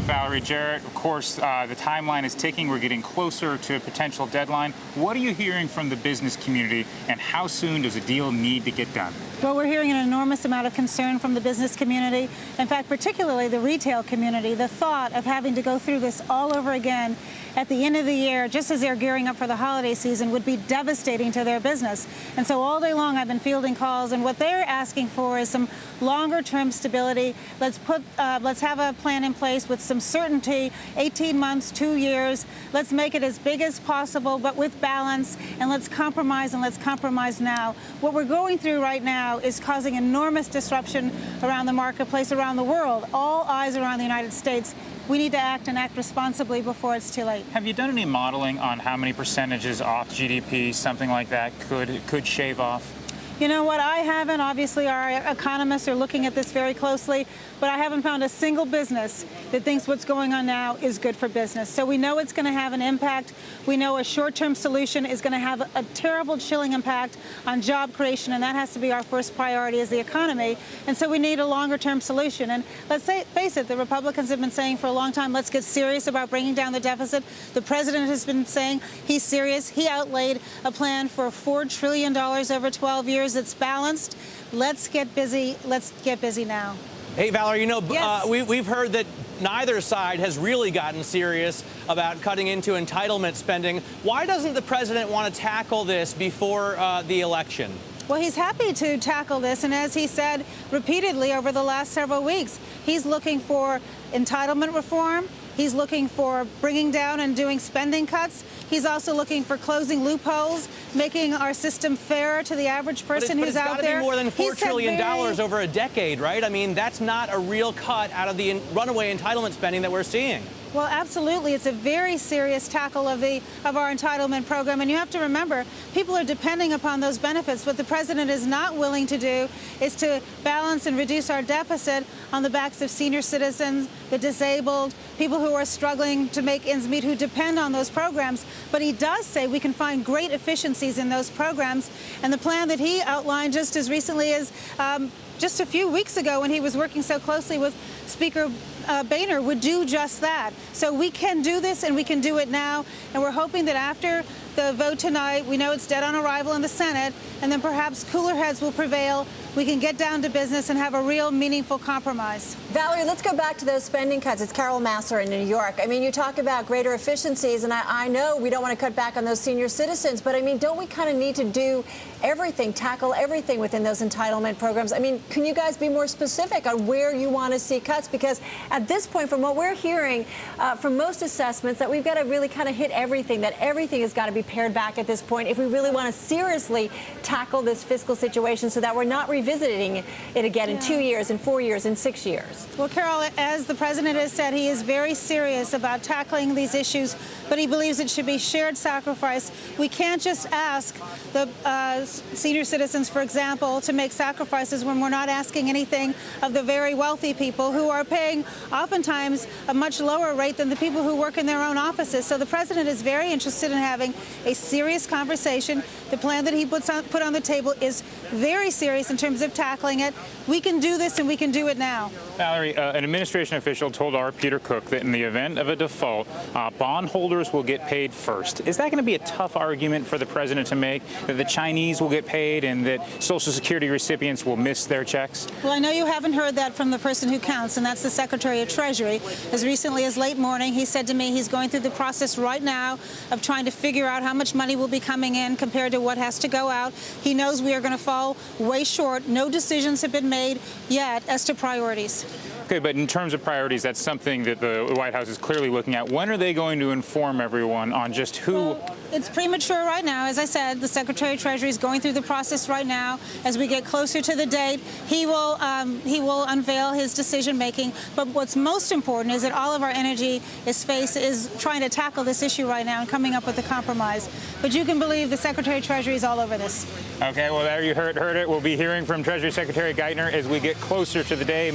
with Valerie Jarrett. Of course, the timeline is ticking. We're getting closer to a potential deadline. What are you hearing from the business community, and how soon does a deal need to get done? Well, we're hearing an enormous amount of concern from the business community. In fact, particularly the retail community. The thought of having to go through this all over again at the end of the year, just as they're gearing up for the holiday season, would be devastating to their business. And so all day long I've been fielding calls, and what they're asking for is some longer-term stability. Let's have a plan in place with some certainty, 18 months, 2 years. Let's make it as big as possible, but with balance, and let's compromise now. What we're going through right now is causing enormous disruption around the marketplace, around the world. All eyes are on the United States. We need to act and act responsibly before it's too late. Have you done any modeling on how many percentages off GDP, something like that, could shave off? You know what, I haven't. Obviously, our economists are looking at this very closely, but I haven't found a single business that thinks what's going on now is good for business. So we know it's going to have an impact. We know a short-term solution is going to have a terrible, chilling impact on job creation, and that has to be our first priority as the economy. And so we need a longer-term solution. And let's face it, the Republicans have been saying for a long time, let's get serious about bringing down the deficit. The president has been saying he's serious. He outlaid a plan for $4 trillion over 12 years. That's balanced. Let's get busy. Let's get busy now. Hey, Valerie, you know, yes. We've heard that neither side has really gotten serious about cutting into entitlement spending. Why doesn't the president want to tackle this before the election? Well, he's happy to tackle this, and as he said repeatedly over the last several weeks, he's looking for entitlement reform. He's looking for bringing down and doing spending cuts. He's also looking for closing loopholes, making our system fairer to the average person who's out there. But it's got to be more than $4 trillion over a decade, right? I mean, that's not a real cut out of the runaway entitlement spending that we're seeing. Well, absolutely. It's a very serious tackle of our entitlement program. And you have to remember, people are depending upon those benefits. What the president is not willing to do is to balance and reduce our deficit on the backs of senior citizens, the disabled, people who are struggling to make ends meet, who depend on those programs. But he does say we can find great efficiencies in those programs. And the plan that he outlined just as recently as just a few weeks ago, when he was working so closely with Speaker Boehner, would do just that. So we can do this, and we can do it now. And we're hoping that after the vote tonight, we know it's dead on arrival in the Senate, and then perhaps cooler heads will prevail. We can get down to business and have a real meaningful compromise. Valerie, let's go back to those spending cuts. It's Carol Massar in New York. I mean, you talk about greater efficiencies, and I know we don't want to cut back on those senior citizens, but I mean, don't we kind of need to do everything, tackle everything within those entitlement programs? I mean, can you guys be more specific on where you want to see cuts? Because at this point, from what we're hearing from most assessments, that we've got to really kind of hit everything, that everything has got to be pared back at this point if we really want to seriously tackle this fiscal situation so that we're not revisiting it again in 2 years, in 4 years, in 6 years. Well, Carol, as the president has said, he is very serious about tackling these issues, but he believes it should be shared sacrifice. We can't just ask the senior citizens, for example, to make sacrifices when we're not asking anything of the very wealthy people who are paying oftentimes a much lower rate than the people who work in their own offices. So the president is very interested in having a serious conversation. The plan that he put on the table is very serious in terms of tackling it. We can do this, and we can do it now. Valerie, an administration official told our Peter Cook that in the event of a default, bondholders will get paid first. Is that going to be a tough argument for the president to make, that the Chinese will get paid and that Social Security recipients will miss their checks? Well, I know you haven't heard that from the person who counts, and that's the Secretary of Treasury. As recently as late morning, he said to me he's going through the process right now of trying to figure out how much money will be coming in compared to what has to go out. He knows we are going to fall way short. No decisions have been made yet as to priorities. Okay, but in terms of priorities, that's something that the White House is clearly looking at. When are they going to inform everyone on just who? Well, it's premature right now. As I said, the Secretary of Treasury is going through the process right now. As we get closer to the date, he will unveil his decision making. But what's most important is that all of our energy is trying to tackle this issue right now and coming up with a compromise. But you can believe the Secretary of Treasury is all over this. Okay, well, there you heard it. We'll be hearing from Treasury Secretary Geithner as we get closer to the day.